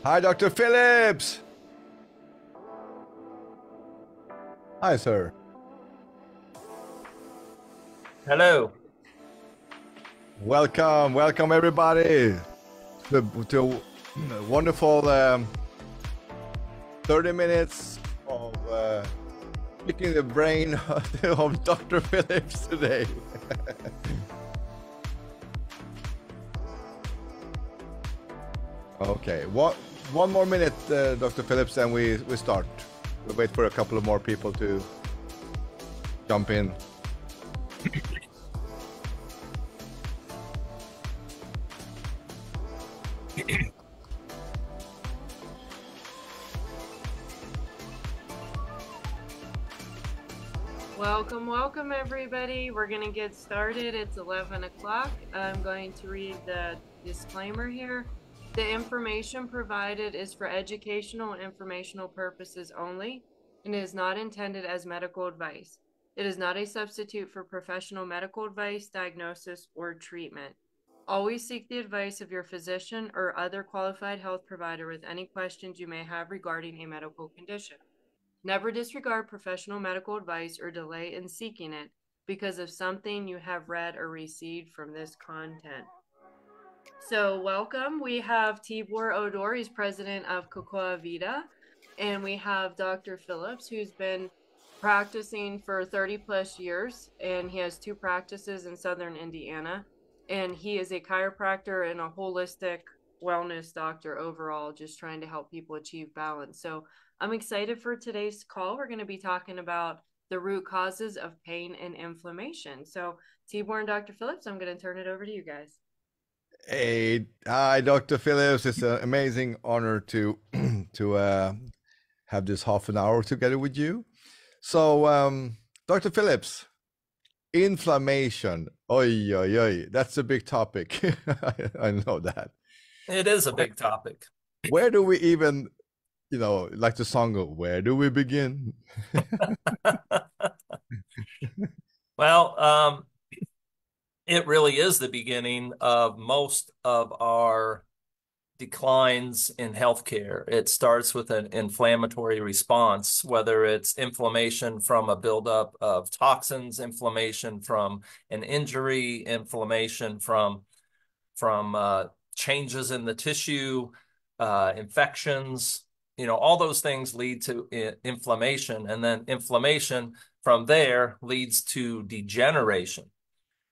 Hi, Dr. Phillips. Hi, sir. Hello. Welcome everybody to a wonderful 30 minutes of picking the brain of Dr. Phillips today. Okay, one more minute, Dr. Phillips, and we start. We wait for a couple of more people to jump in. Welcome everybody. We're going to get started. It's 11 o'clock. I'm going to read the disclaimer here. The information provided is for educational and informational purposes only and is not intended as medical advice. It is not a substitute for professional medical advice, diagnosis, or treatment. Always seek the advice of your physician or other qualified health provider with any questions you may have regarding a medical condition. Never disregard professional medical advice or delay in seeking it because of something you have read or received from this content. So welcome. We have Tibor Odor, he's president of Cocoa Vida, and we have Dr. Phillips, who's been practicing for 30 plus years, and he has 2 practices in Southern Indiana, and he is a chiropractor and a holistic wellness doctor overall, just trying to help people achieve balance. So I'm excited for today's call. We're going to be talking about the root causes of pain and inflammation. So Tibor and Dr. Phillips, I'm going to turn it over to you guys. Hey, hi, Dr. Phillips. It's an amazing honor to to have this half an hour together with you. So, Dr. Phillips, inflammation. Oi, oi, oi. That's a big topic. I know that. It is a big topic. Where do we even, like the song go, where do we begin? Well, it really is the beginning of most of our declines in healthcare. It starts with an inflammatory response, whether it's inflammation from a buildup of toxins, inflammation from an injury, inflammation from changes in the tissue, infections. All those things lead to inflammation, and then inflammation from there leads to degeneration.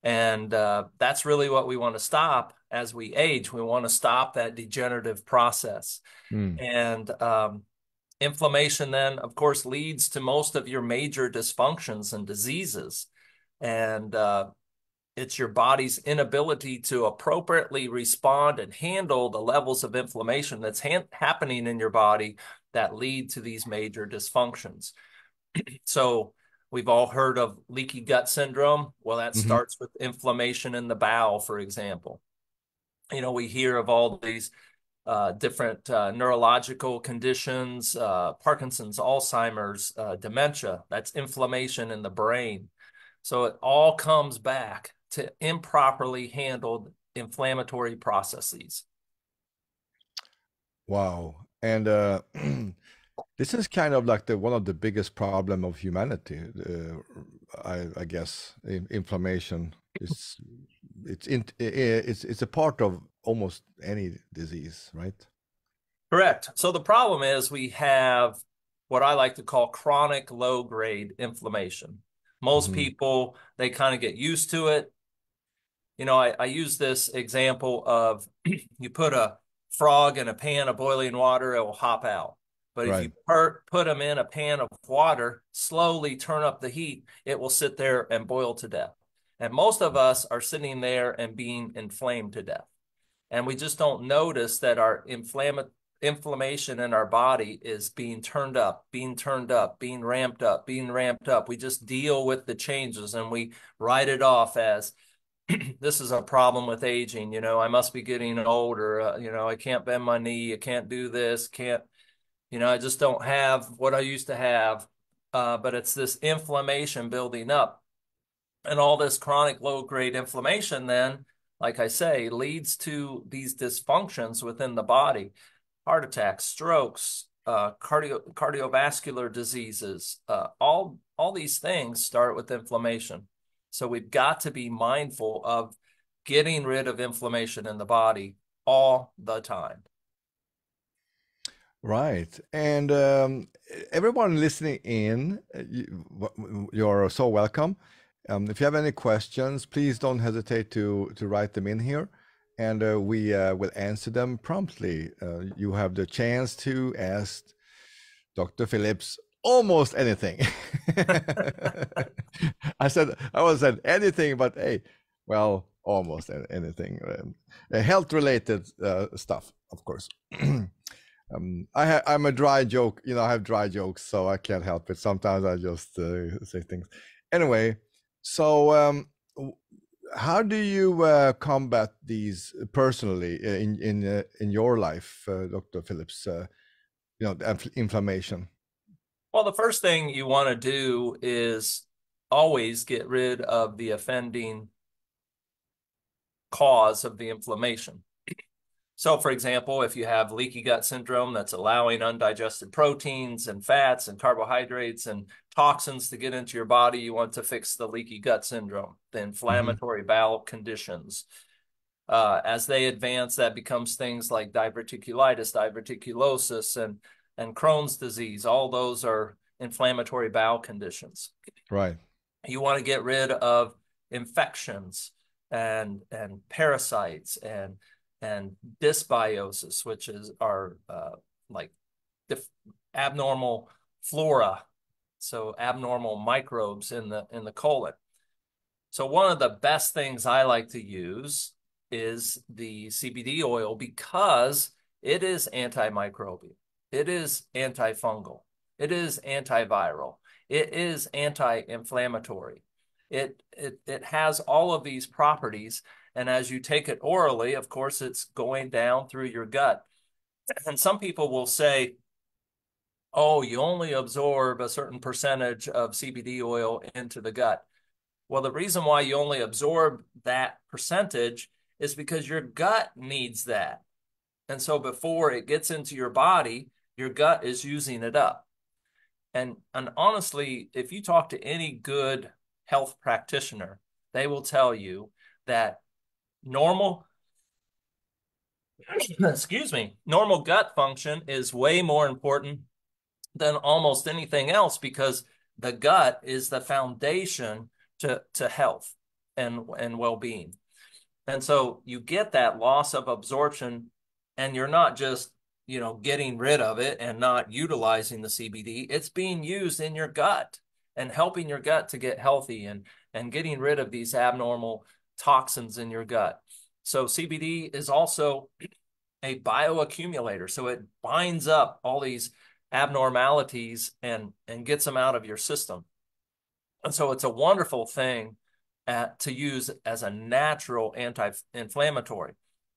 And that's really what we want to stop as we age. We want to stop that degenerative process. Mm. And inflammation then, of course, leads to most of your major dysfunctions and diseases. And it's your body's inability to appropriately respond and handle the levels of inflammation that's happening in your body that lead to these major dysfunctions. So we've all heard of leaky gut syndrome. Well, that Mm-hmm. starts with inflammation in the bowel, for example. We hear of all these different neurological conditions, Parkinson's, Alzheimer's, dementia. That's inflammation in the brain. So it all comes back to improperly handled inflammatory processes. Wow. And this is kind of like the one of the biggest problem of humanity. I guess inflammation is it's a part of almost any disease, right? Correct. So the problem is we have what I like to call chronic low-grade inflammation. Most Hmm. people, they kind of get used to it. I use this example of you put a frog in a pan of boiling water, it will hop out. But if Right. you put them in a pan of water, slowly turn up the heat, it will sit there and boil to death. And most of us are sitting there and being inflamed to death. And we just don't notice that our inflammation in our body is being turned up, being turned up, being ramped up, being ramped up. We just deal with the changes and we write it off as this is a problem with aging. I must be getting older. I can't bend my knee. I can't do this. I just don't have what I used to have. But it's this inflammation building up. And all this chronic low-grade inflammation then, like I say, leads to these dysfunctions within the body. heart attacks, strokes, cardiovascular diseases. All these things start with inflammation. So we've got to be mindful of getting rid of inflammation in the body all the time. Right. And everyone listening in, you're so welcome. If you have any questions, please don't hesitate to write them in here, and we will answer them promptly. You have the chance to ask Dr. Phillips almost anything. I was said anything, but hey, well, almost anything. Health-related stuff, of course. I'm a dry joke, I have dry jokes, so I can't help it. Sometimes I just say things. Anyway, so how do you combat these personally in your life, Dr. Phillips? Inflammation. Well, the first thing you want to do is always get rid of the offending cause of the inflammation. So, for example, if you have leaky gut syndrome that's allowing undigested proteins and fats and carbohydrates and toxins to get into your body, you want to fix the leaky gut syndrome, the inflammatory bowel conditions. As they advance, that becomes things like diverticulitis, diverticulosis, and Crohn's disease. All those are inflammatory bowel conditions. Right. You want to get rid of infections and parasites and dysbiosis, which are like abnormal flora, so abnormal microbes in the colon. So one of the best things I like to use is the CBD oil because it is antimicrobial, it is antifungal, it is antiviral, it is anti-inflammatory. It has all of these properties, and as you take it orally, of course, it's going down through your gut. And some people will say, oh, you only absorb a certain percentage of CBD oil into the gut. Well, the reason why you only absorb that percentage is because your gut needs that. And so before it gets into your body, your gut is using it up. And honestly, if you talk to any good health practitioner, they will tell you that normal, normal gut function is way more important than almost anything else because the gut is the foundation to health and well-being. And so you get that loss of absorption, and you're not just, getting rid of it and not utilizing the CBD. It's being used in your gut and helping your gut to get healthy and getting rid of these abnormal toxins in your gut. So CBD is also a bioaccumulator. So it binds up all these abnormalities and gets them out of your system. And so it's a wonderful thing to use as a natural anti-inflammatory.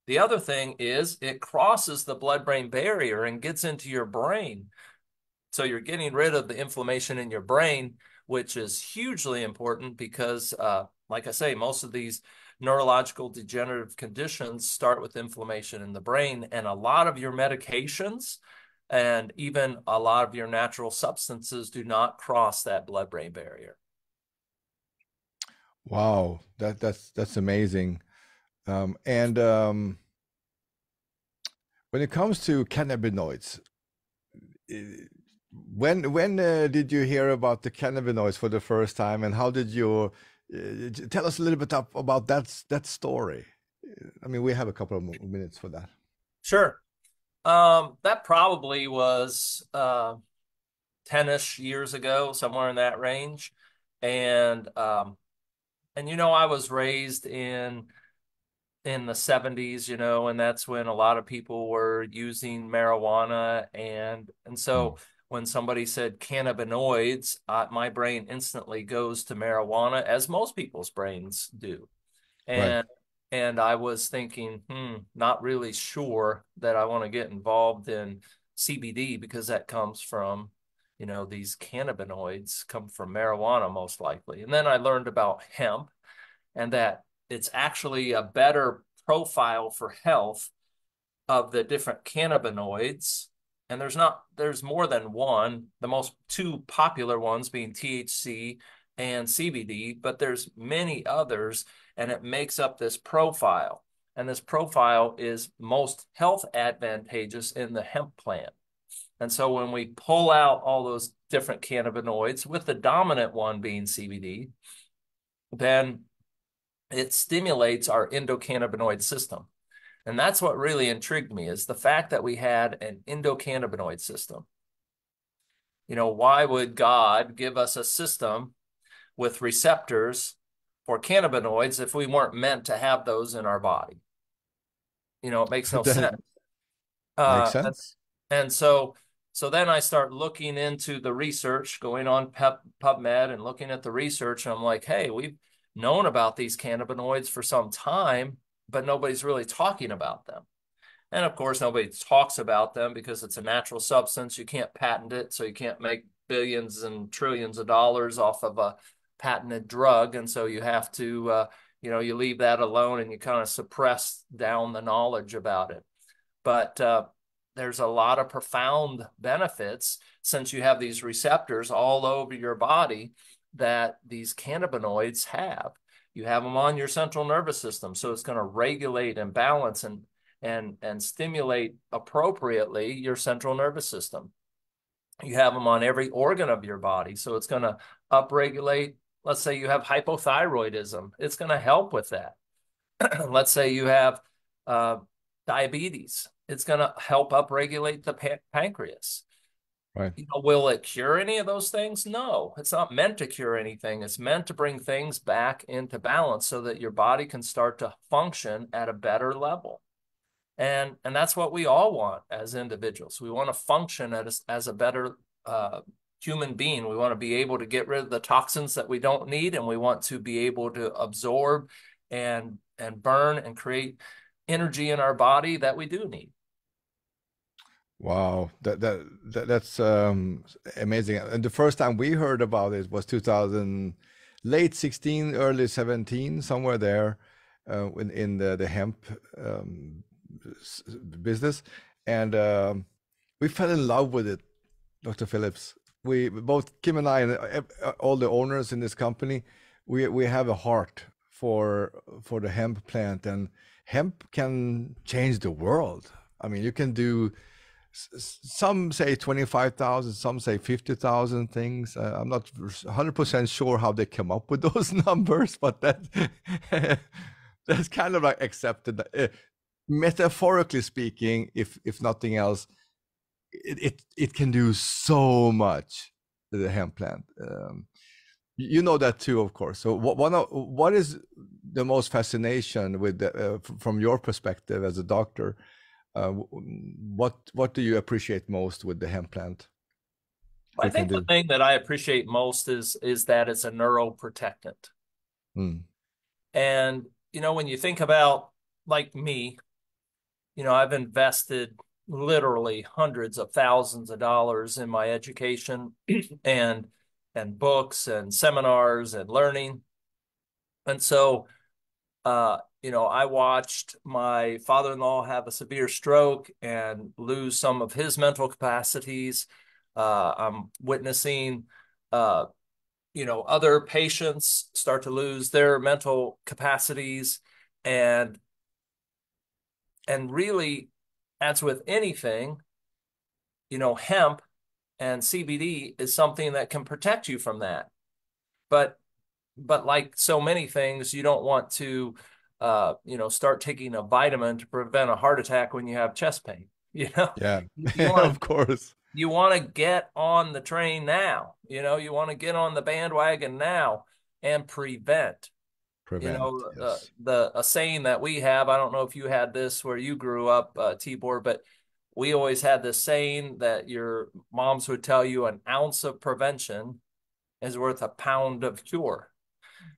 The other thing is it crosses the blood-brain barrier and gets into your brain. So you're getting rid of the inflammation in your brain, which is hugely important because, like I say, most of these neurological degenerative conditions start with inflammation in the brain, and a lot of your medications and even a lot of your natural substances do not cross that blood-brain barrier. Wow, that's amazing. And when it comes to cannabinoids, when did you hear about the cannabinoids for the first time, and how did you tell us a little bit about that story? I mean, we have a couple of minutes for that. Sure. That probably was 10-ish years ago, somewhere in that range. And I was raised in the 70s, and that's when a lot of people were using marijuana. And so when somebody said cannabinoids, my brain instantly goes to marijuana, as most people's brains do. And I was thinking, not really sure that I want to get involved in CBD because that comes from, these cannabinoids come from marijuana most likely. And then I learned about hemp and that it's actually a better profile for health of the different cannabinoids, and there's more than one, the most two popular ones being THC and CBD, but there's many others, and it makes up this profile. And this profile is most health advantageous in the hemp plant. And so when we pull out all those different cannabinoids, with the dominant one being CBD, then it stimulates our endocannabinoid system. And that's what really intrigued me, is the fact that we had an endocannabinoid system. You know, why would God give us a system with receptors for cannabinoids if we weren't meant to have those in our body? You know, it makes no That sense. makes Uh, sense. and so then I start looking into the research, going on PubMed and looking at the research. And I'm like, hey, we've known about these cannabinoids for some time, but nobody's really talking about them. And of course, nobody talks about them because it's a natural substance. You can't patent it, so you can't make billions and trillions of dollars off of a patented drug. And so you have to, you leave that alone and you kind of suppress down the knowledge about it. But there's a lot of profound benefits, since you have these receptors all over your body that these cannabinoids have. You have them on your central nervous system, so it's going to regulate and balance and stimulate appropriately your central nervous system. You have them on every organ of your body, so it's going to upregulate. Let's say you have hypothyroidism, it's going to help with that. Let's say you have diabetes, it's going to help upregulate the pancreas. Right. You know, will it cure any of those things? No, it's not meant to cure anything. It's meant to bring things back into balance so that your body can start to function at a better level. And that's what we all want as individuals. We want to function as a better human being. We want to be able to get rid of the toxins that we don't need, and we want to be able to absorb and burn and create energy in our body that we do need. Wow, that's amazing. And the first time we heard about it was 2000, late 16, early 17, somewhere there, in the hemp business, and we fell in love with it, Dr. Phillips. We both, Kim and I, and all the owners in this company, we have a heart for the hemp plant, and hemp can change the world. I mean, you can do, some say 25,000, some say 50,000 things. I'm not 100% sure how they come up with those numbers, but that's kind of like accepted. Metaphorically speaking, if nothing else, it can do so much to the hemp plant. You know that too, of course. So what is the most fascination with from your perspective as a doctor? What do you appreciate most with the hemp plant? I think the thing that I appreciate most is that it's a neuroprotectant. Mm. And you know, when you think about, like me, you know, I've invested literally hundreds of thousands of dollars in my education and books and seminars and learning. And so, you know, I watched my father-in-law have a severe stroke and lose some of his mental capacities. I'm witnessing, you know, other patients start to lose their mental capacities, and really, as with anything, you know, hemp and CBD is something that can protect you from that. But like so many things, you don't want to, you know, start taking a vitamin to prevent a heart attack when you have chest pain. You know, Yeah, you want of course. You want to get on the train now. You know, you want to get on the bandwagon now and prevent. You know, Yes. a saying that we have, I don't know if you had this where you grew up, Tibor, but we always had this saying that your moms would tell you, an ounce of prevention is worth a pound of cure.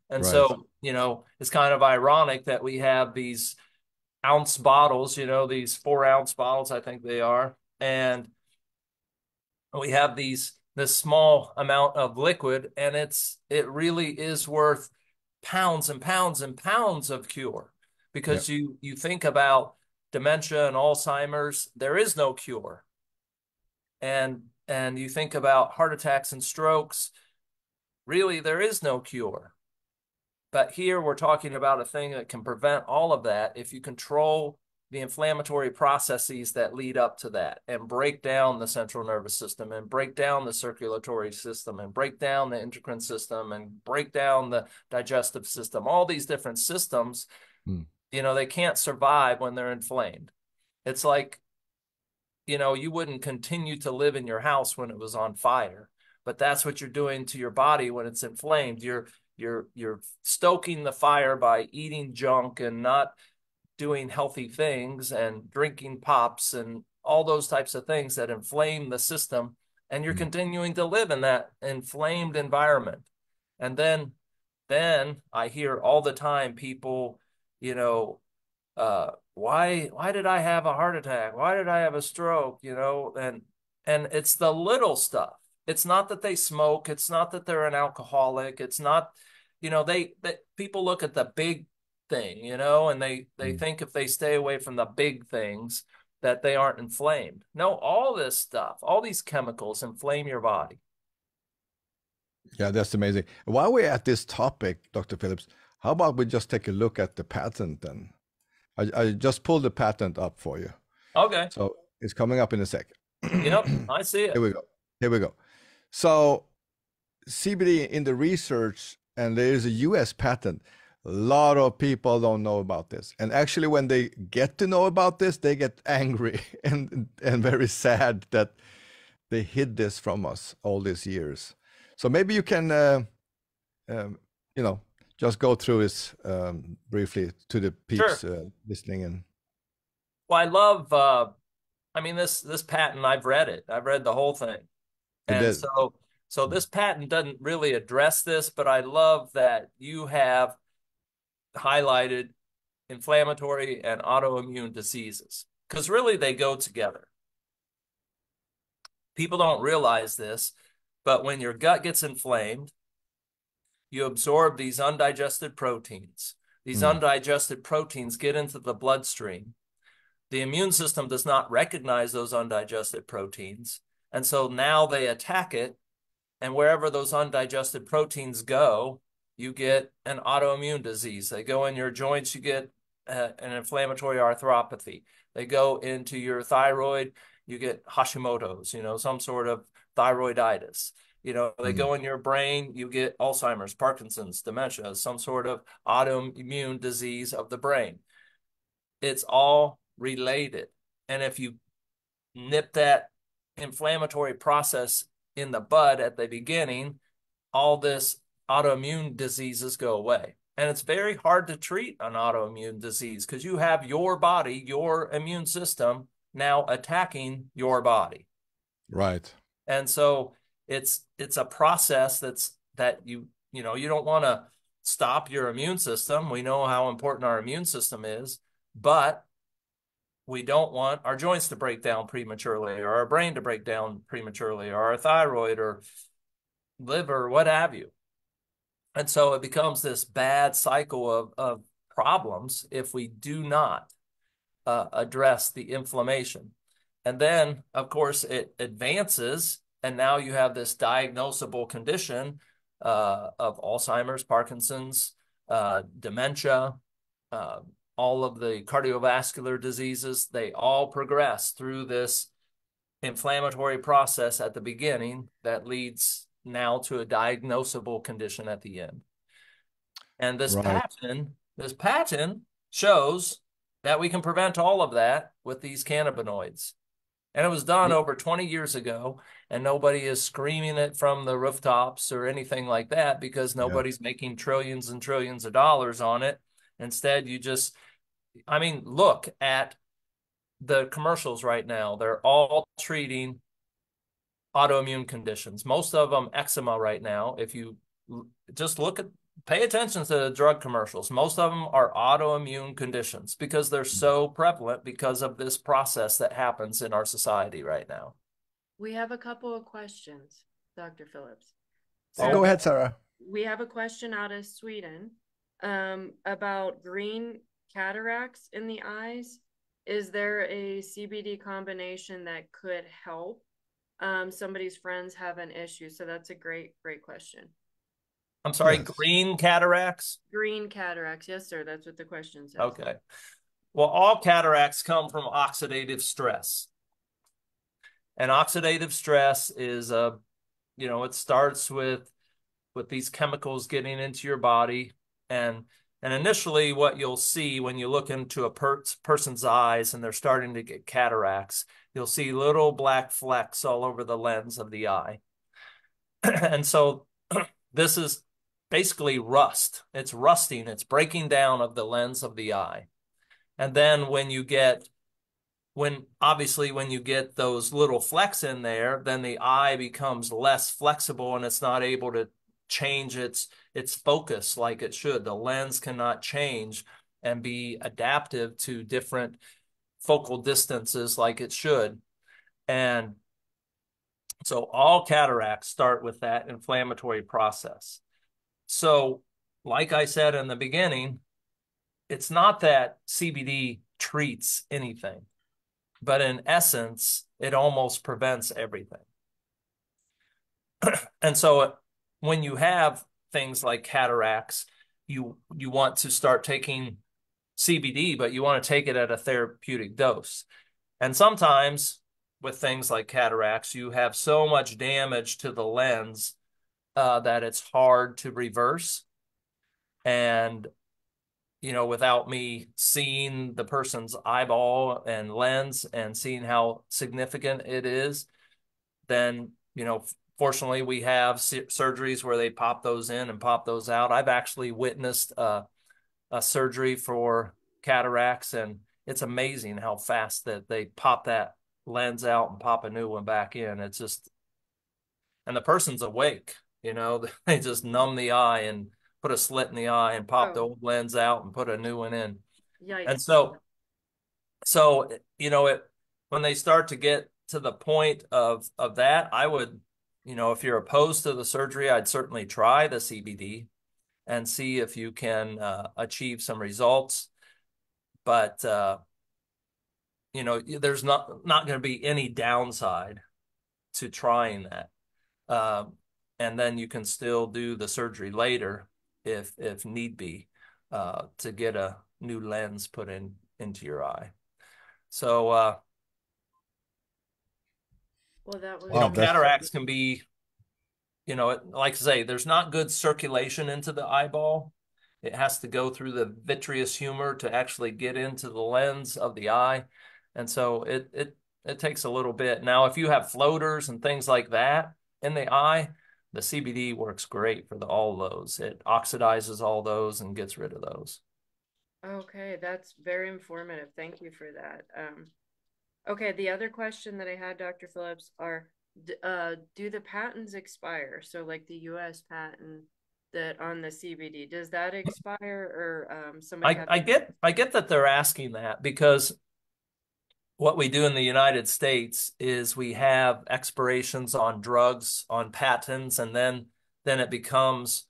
And Right. so, you know, it's kind of ironic that we have these ounce bottles, you know, these 4-ounce bottles, I think they are. And we have this small amount of liquid, and it really is worth pounds and pounds and pounds of cure, because Yeah. you think about dementia and Alzheimer's, there is no cure. And you think about heart attacks and strokes, really there is no cure. But here we're talking about a thing that can prevent all of that if you control the inflammatory processes that lead up to that and break down the central nervous system and break down the circulatory system and break down the endocrine system and break down the digestive system. All these different systems, you know, they can't survive when they're inflamed. It's like, you know, you wouldn't continue to live in your house when it was on fire, but that's what you're doing to your body when it's inflamed. You're stoking the fire by eating junk and not doing healthy things and drinking pops and all those types of things that inflame the system. And you're continuing to live in that inflamed environment. And then I hear all the time people, you know, why did I have a heart attack? Why did I have a stroke? You know, and it's the little stuff. It's not that they smoke. It's not that they're an alcoholic. It's not, you know, they people look at the big thing, you know, and they think if they stay away from the big things that they aren't inflamed. No, all this stuff, all these chemicals inflame your body. Yeah, that's amazing. While we're at this topic, Dr. Phillips, how about we just take a look at the patent then? I just pulled the patent up for you. Okay. So it's coming up in a sec. Yep, I see it. Here we go. Here we go. So CBD in the research, and there is a US patent. A lot of people don't know about this. And actually, when they get to know about this, they get angry and very sad that they hid this from us all these years. So maybe you can, you know, just go through this briefly to the peeps listening in. Well, I love, I mean, this patent, I've read it. I've read the whole thing. And so this patent doesn't really address this, but I love that you have highlighted inflammatory and autoimmune diseases, because really they go together. People don't realize this, but when your gut gets inflamed, you absorb these undigested proteins. These undigested proteins get into the bloodstream. The immune system does not recognize those undigested proteins. And so now they attack it. And wherever those undigested proteins go, you get an autoimmune disease. They go in your joints, you get an inflammatory arthropathy. They go into your thyroid, you get Hashimoto's, you know, some sort of thyroiditis. You know, they go in your brain, you get Alzheimer's, Parkinson's, dementia, some sort of autoimmune disease of the brain. It's all related. And if you nip that inflammatory process in the bud at the beginning, all this autoimmune diseases go away. And it's very hard to treat an autoimmune disease because you have your body, your immune system now attacking your body. Right. And so it's a process that you know, you don't want to stop your immune system. We know how important our immune system is, but we don't want our joints to break down prematurely or our brain to break down prematurely or our thyroid or liver, what have you. And so it becomes this bad cycle of problems if we do not address the inflammation. And then, of course, it advances, and now you have this diagnosable condition of Alzheimer's, Parkinson's, dementia, all of the cardiovascular diseases. They all progress through this inflammatory process at the beginning that leads now to a diagnosable condition at the end. And this patent shows that we can prevent all of that with these cannabinoids. And it was done over 20 years ago, and nobody is screaming it from the rooftops or anything like that because nobody's making trillions and trillions of dollars on it. Instead, you just, I mean, look at the commercials right now. They're all treating autoimmune conditions. Most of them eczema right now. If you just pay attention to the drug commercials, most of them are autoimmune conditions because they're so prevalent because of this process that happens in our society right now. We have a couple of questions, Dr. Phillips. So go ahead, Sarah. We have a question out of Sweden about green cataracts in the eyes. is there a CBD combination that could help somebody's friends have an issue? So that's a great question. I'm sorry, Yes. green cataracts? Green cataracts. Yes, sir. That's what the question says. Okay. Well, all cataracts come from oxidative stress. And oxidative stress is it starts with these chemicals getting into your body. And initially what you'll see when you look into a person's eyes and they're starting to get cataracts, you'll see little black flecks all over the lens of the eye. And so this is basically rust. It's rusting. It's breaking down of the lens of the eye. And then when you get those little flecks in there, then the eye becomes less flexible and it's not able to change its focus like it should. The lens cannot change and be adaptive to different focal distances like it should. And so all cataracts start with that inflammatory process. So, like I said in the beginning, it's not that CBD treats anything, but in essence, it almost prevents everything. And so when you have things like cataracts, you want to start taking CBD, but you want to take it at a therapeutic dose. And sometimes with things like cataracts, you have so much damage to the lens that it's hard to reverse. And without me seeing the person's eyeball and lens and seeing how significant it is, then, fortunately we have surgeries where they pop those in and pop those out. I've actually witnessed a surgery for cataracts, and it's amazing how fast that they pop that lens out and pop a new one back in. It's just, and the person's awake, they just numb the eye and put a slit in the eye and pop the old lens out and put a new one in. Yikes. And so when they start to get to the point of that, I would, if you're opposed to the surgery, I'd certainly try the CBD and see if you can achieve some results. But there's not going to be any downside to trying that. And then you can still do the surgery later if need be, to get a new lens put into your eye. So, well, that was cataracts can be, like I say, there's not good circulation into the eyeball. It has to go through the vitreous humor to actually get into the lens of the eye. And so it takes a little bit. Now, if you have floaters and things like that in the eye, the CBD works great for all those. It oxidizes all those and gets rid of those. Okay, that's very informative. Thank you for that. Okay, the other question that I had, Dr. Phillips, are do the patents expire? So like the US patent that on the CBD, does that expire, or somebody I get that they're asking that, because what we do in the United States is we have expirations on drugs, on patents, and then it becomes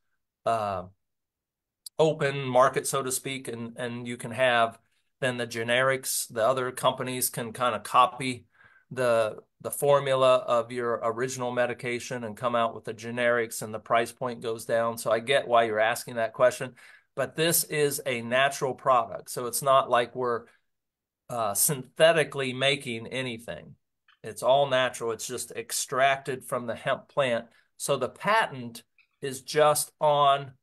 open market, so to speak, and you can have then the generics, the other companies can kind of copy the formula of your original medication and come out with the generics, and the price point goes down. So I get why you're asking that question, but this is a natural product. So it's not like we're synthetically making anything. It's all natural. It's just extracted from the hemp plant. So the patent is just on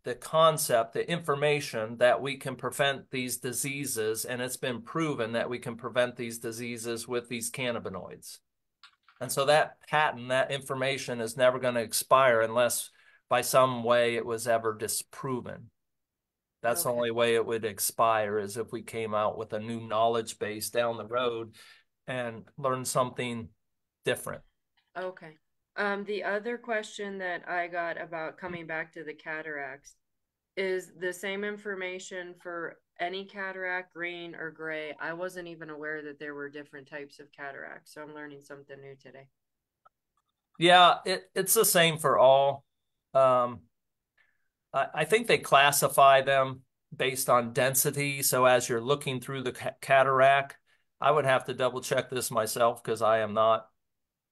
the concept, the information that we can prevent these diseases, and it's been proven that we can prevent these diseases with these cannabinoids. And so that patent, that information is never going to expire unless by some way it was ever disproven. That's the only way it would expire, is if we came out with a new knowledge base down the road and learned something different. Okay. The other question that I got about coming back to the cataracts is the same information for any cataract, green or gray. I wasn't even aware that there were different types of cataracts, so I'm learning something new today. Yeah, it's the same for all. I think they classify them based on density. So as you're looking through the cataract, I would have to double check this myself because I am not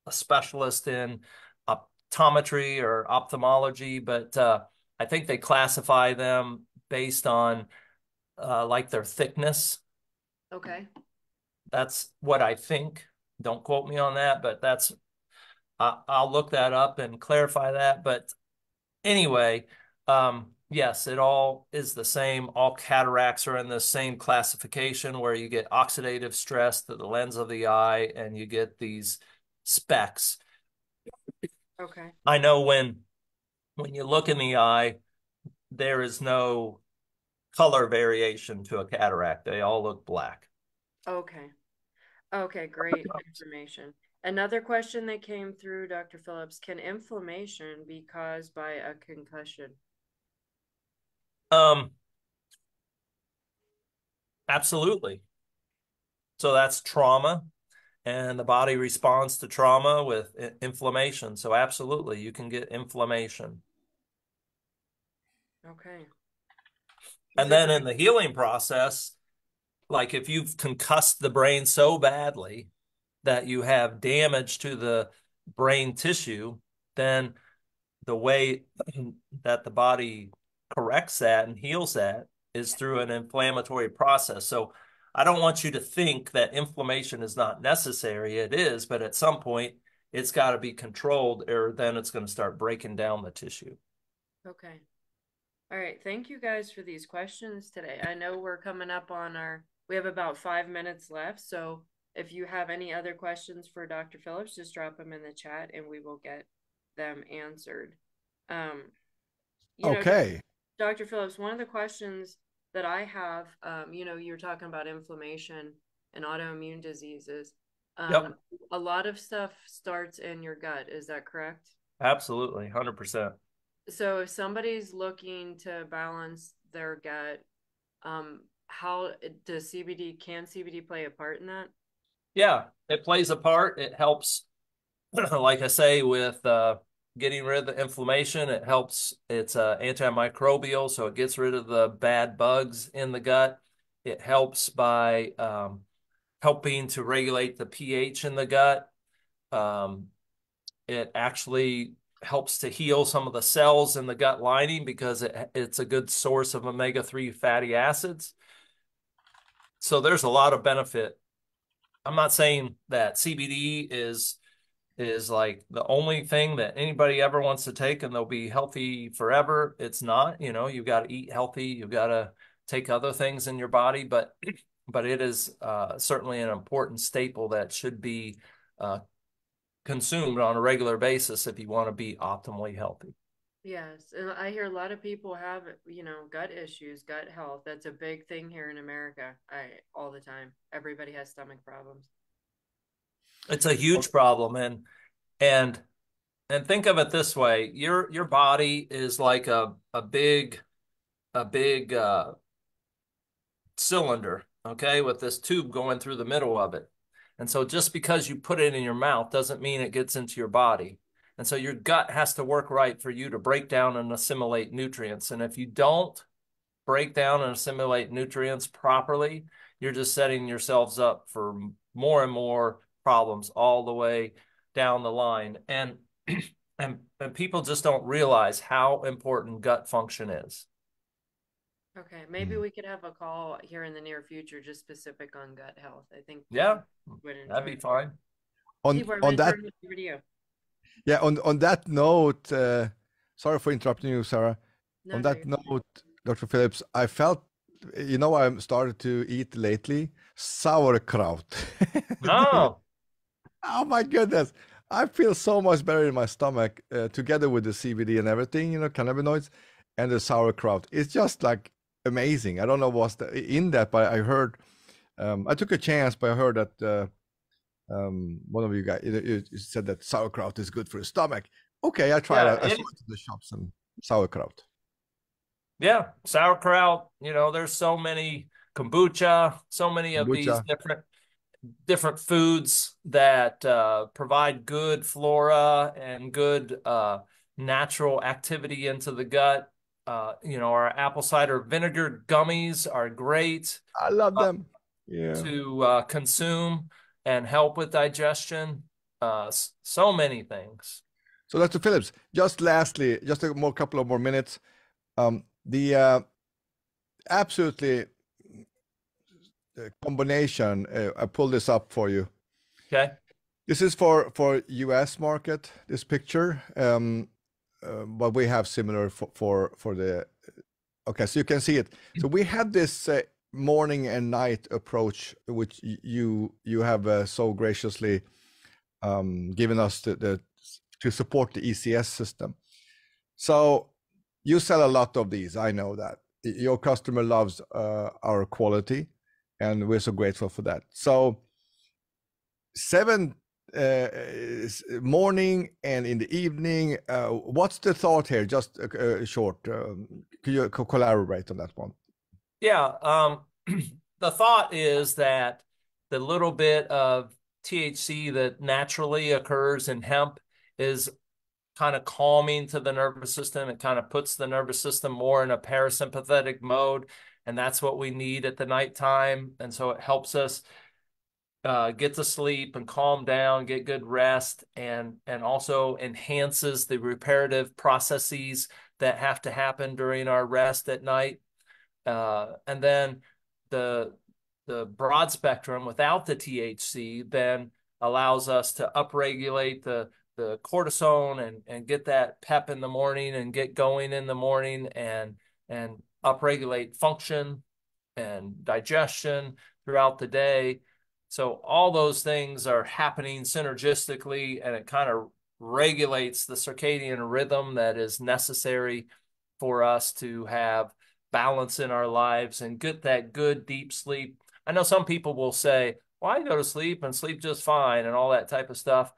a specialist in optometry or ophthalmology, but I think they classify them based on like their thickness. Okay. That's what I think. Don't quote me on that, but that's I'll look that up and clarify that. But anyway, yes, it all is the same. All cataracts are in the same classification where you get oxidative stress to the lens of the eye and you get these specks. Okay. I know when you look in the eye, there is no color variation to a cataract. They all look black. Okay. Okay, great information. Another question that came through, Dr. Phillips, can inflammation be caused by a concussion? Absolutely. So that's trauma, and the body responds to trauma with inflammation. So absolutely, you can get inflammation. Okay. And then in the healing process, like if you've concussed the brain so badly that you have damage to the brain tissue, then the way that the body corrects that and heals that is through an inflammatory process. So I don't want you to think that inflammation is not necessary. It is, but at some point it's got to be controlled or then it's going to start breaking down the tissue. Okay. All right. Thank you guys for these questions today. I know we're coming up on we have about 5 minutes left. So if you have any other questions for Dr. Phillips, just drop them in the chat and we will get them answered. Okay. Dr. Phillips, one of the questions that I have, you're talking about inflammation and autoimmune diseases. Yep. A lot of stuff starts in your gut. Is that correct? Absolutely. 100%. So if somebody's looking to balance their gut, how does can CBD play a part in that? Yeah, it plays a part. It helps, like I say, with getting rid of the inflammation. It helps. It's antimicrobial, so it gets rid of the bad bugs in the gut. It helps by helping to regulate the pH in the gut. It actually helps to heal some of the cells in the gut lining because it's a good source of omega-3 fatty acids. So there's a lot of benefit. I'm not saying that CBD is like the only thing that anybody ever wants to take and they'll be healthy forever. It's not, you've got to eat healthy. You've got to take other things in your body, but it is certainly an important staple that should be consumed on a regular basis if you want to be optimally healthy. Yes, and I hear a lot of people have, gut issues, gut health. That's a big thing here in America. All the time. Everybody has stomach problems. It's a huge problem, and think of it this way: your body is like a big cylinder, okay, with this tube going through the middle of it. And so just because you put it in your mouth doesn't mean it gets into your body. And so your gut has to work right for you to break down and assimilate nutrients. And if you don't break down and assimilate nutrients properly, you're just setting yourselves up for more and more problems all the way down the line. And and people just don't realize how important gut function is. Okay, maybe we could have a call here in the near future just specific on gut health. I think Yeah, that'd be fine. On that, video. Yeah, on that note, sorry for interrupting you, Sarah. No, On that note, Dr. Phillips, I felt, I started to eat lately sauerkraut. Oh. Oh my goodness. I feel so much better in my stomach, together with the CBD and everything, cannabinoids and the sauerkraut. It's just like amazing. I don't know what's in that, but I heard, I took a chance, but I heard that one of you guys you said that sauerkraut is good for the stomach. Okay, I tried. I saw it in the shops and sauerkraut. Yeah, sauerkraut. There's so many kombucha, so many of these different foods that provide good flora and good natural activity into the gut. our apple cider vinegar gummies are great I love them. Yeah. to consume and help with digestion. So many things. So Dr. Phillips, just lastly, just a couple of more minutes. The absolutely combination. I pulled this up for you. Okay. This is for U.S. market. This picture, but we have similar for the. Okay, so you can see it. So we had this morning and night approach, which you have so graciously given us to support the ECS system. So you sell a lot of these. I know that your customer loves our quality, and we're so grateful for that. So 7 morning and in the evening. What's the thought here? Just short. Could you collaborate on that one? Yeah. The thought is that the little bit of THC that naturally occurs in hemp is kind of calming to the nervous system. It kind of puts the nervous system more in a parasympathetic mode, and that's what we need at the nighttime. And so it helps us get to sleep and calm down, get good rest, and also enhances the reparative processes that have to happen during our rest at night. And then the broad spectrum without the THC then allows us to upregulate the cortisone and get that pep in the morning and get going in the morning and upregulate function and digestion throughout the day. So all those things are happening synergistically, and it kind of regulates the circadian rhythm that is necessary for us to have balance in our lives and get that good deep sleep. I know some people will say, well, I go to sleep and sleep just fine and all that type of stuff.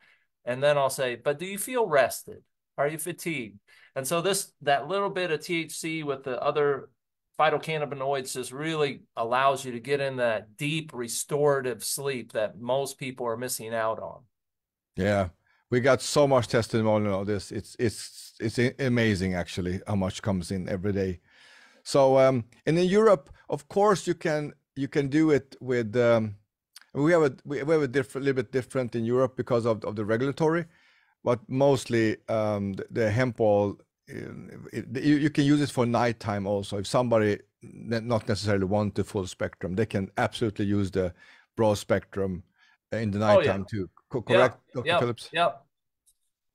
And then I'll say, but do you feel rested? Are you fatigued? And so that little bit of THC with the other phytocannabinoids just really allows you to get in that deep restorative sleep that most people are missing out on. Yeah, we got so much testimonial of this. It's amazing actually how much comes in every day. So and in Europe, of course, you can do it with. We have a little bit different in Europe because of the regulatory, but mostly the hemp oil. You can use it for nighttime also. If somebody not necessarily want the full spectrum, they can absolutely use the broad spectrum in the nighttime too. Correct, Dr. Phillips? Yep,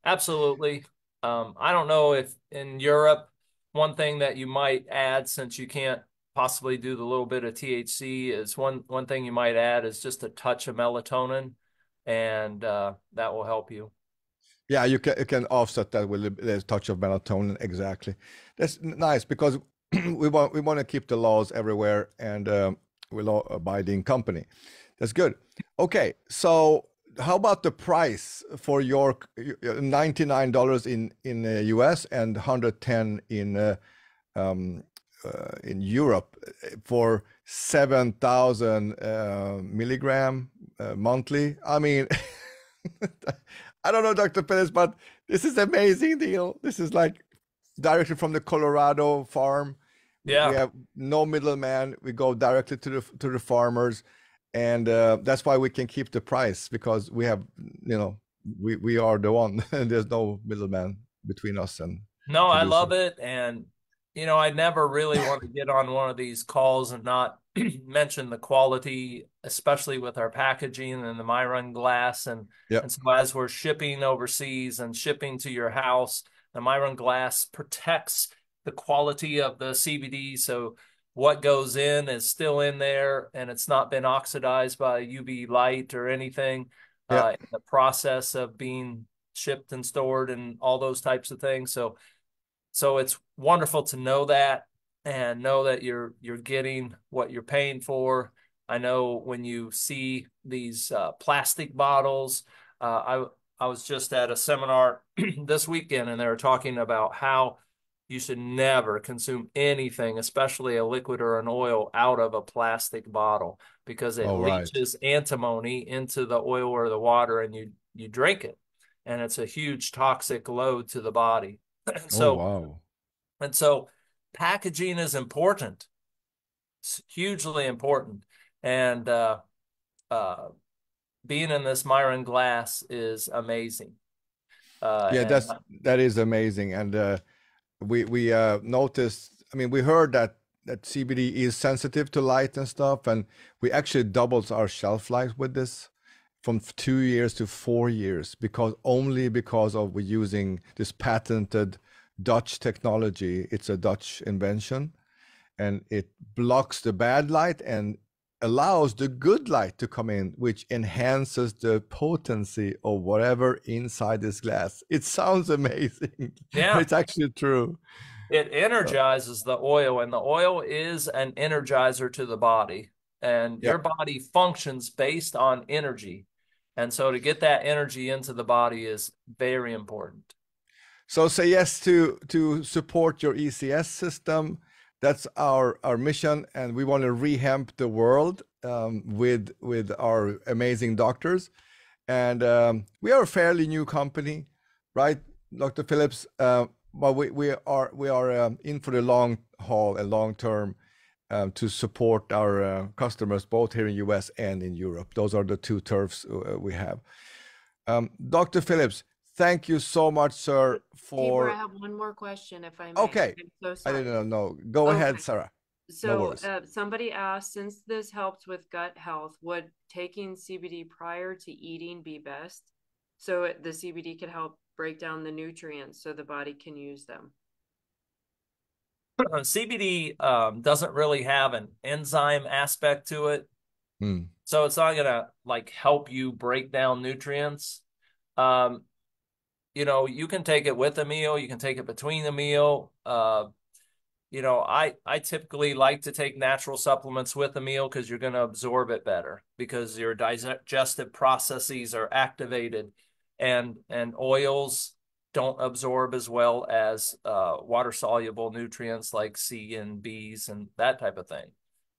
absolutely. I don't know if in Europe, one thing that you might add, since you can't possibly do the little bit of THC, is one thing you might add is just a touch of melatonin, and that will help you. Yeah, you can offset that with a touch of melatonin. Exactly. That's nice because we want to keep the laws everywhere, and we're law-abiding company. That's good. Okay, so how about the price for your $99 in the US and 110 in Europe for 7,000 milligram monthly? I mean, I don't know, Dr. Phillips, but this is an amazing deal. This is like directly from the Colorado farm. Yeah. We have no middleman. We go directly to the farmers, and that's why we can keep the price, because we have, we are the one. And there's no middleman between us and. No, I love it, and I never really want to get on one of these calls and not mention the quality, especially with our packaging and the Myron glass. And so as we're shipping overseas and shipping to your house, the Myron glass protects the quality of the CBD. So what goes in is still in there, and it's not been oxidized by UV light or anything in the process of being shipped and stored and all those types of things. So it's wonderful to know that, and know that you're getting what you're paying for. I know when you see these plastic bottles, I was just at a seminar this weekend, and they were talking about how you should never consume anything, especially a liquid or an oil, out of a plastic bottle, because it leaches antimony into the oil or the water, and you drink it, and it's a huge toxic load to the body. So, wow. And so packaging is important. It's hugely important. And being in this Myron glass is amazing. Yeah, that is amazing. And we noticed, I mean, we heard that CBD is sensitive to light and stuff, and we actually doubled our shelf life with this from 2 years to 4 years only because of we're using this patented Dutch technology. It's a Dutch invention, and it blocks the bad light and allows the good light to come in, which enhances the potency of whatever inside this glass. It sounds amazing. Yeah. It's actually true. It energizes the oil, and the oil is an energizer to the body, and your body functions based on energy. And so to get that energy into the body is very important. So say yes to support your ECS system. That's our mission, and we want to rehab the world with our amazing doctors. And we are a fairly new company, right, Dr. Phillips? But we are in for the long haul and long term to support our customers both here in US and in Europe. Those are the two turfs we have. Dr. Phillips, thank you so much, sir. Tibor, I have one more question, if I may. Okay. I'm so sorry. I didn't know. Go ahead, Sarah. So somebody asked, since this helps with gut health, would taking CBD prior to eating be best? So the CBD could help break down the nutrients so the body can use them. CBD doesn't really have an enzyme aspect to it. So it's not gonna like help you break down nutrients. You know, you can take it with a meal, you can take it between the meal. You know, I typically like to take natural supplements with a meal because you're going to absorb it better because your digestive processes are activated, and oils don't absorb as well as water soluble nutrients like C and B's and that type of thing.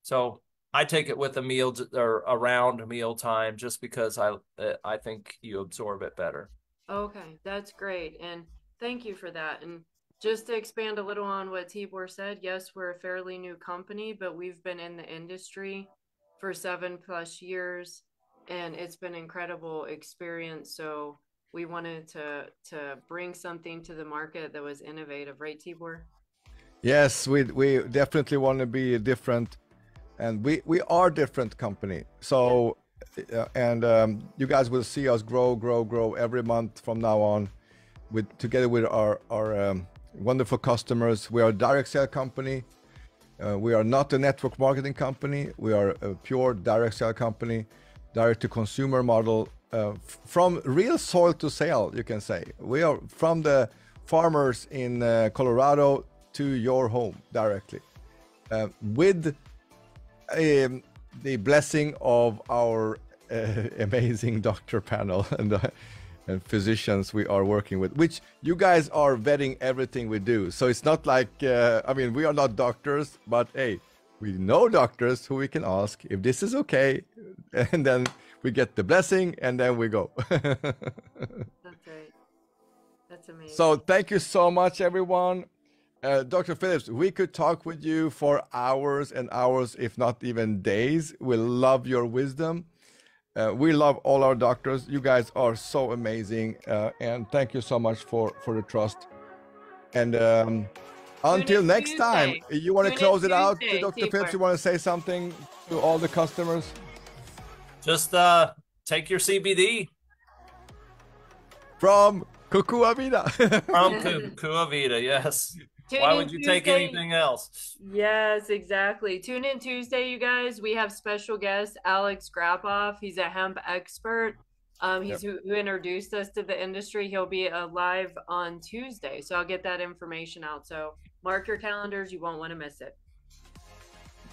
So I take it with a meal or around mealtime just because I think you absorb it better. Okay, that's great. And thank you for that. And just to expand a little on what Tibor said, yes, we're a fairly new company, but we've been in the industry for 7+ years, and it's been an incredible experience. So we wanted to bring something to the market that was innovative, right, Tibor? Yes, we definitely want to be different, and we are a different company. So, and you guys will see us grow every month from now on, together with our wonderful customers. We are a direct sale company. We are not a network marketing company. We are a pure direct sale company, direct to consumer model, from real soil to sale, you can say. We are from the farmers in Colorado to your home directly, with the blessing of our amazing doctor panel and physicians we are working with, which you guys are vetting everything we do. So it's not like, I mean, we are not doctors, but hey, we know doctors who we can ask if this is okay. And then we get the blessing and then we go. That's right. That's amazing. So thank you so much, everyone. Dr. Phillips, we could talk with you for hours and hours, if not even days. We love your wisdom. We love all our doctors. You guys are so amazing. And thank you so much for the trust. And until next time, you want to close it out, Dr. Phillips? You want to say something to all the customers? Just take your CBD. From Kukua Vida. From Kukua Vida, yes. Why would you take anything else? Yes, exactly. Tune in Tuesday, you guys. We have special guest Alex Grapoff. He's a hemp expert. He's who introduced us to the industry. He'll be live on Tuesday. So I'll get that information out. So mark your calendars. You won't want to miss it.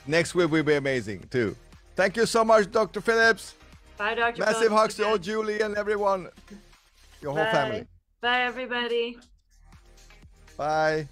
Next week will be amazing too. Thank you so much, Dr. Phillips. Bye, Dr. Massive hugs to all Julie and everyone, your whole family. Bye, everybody. Bye.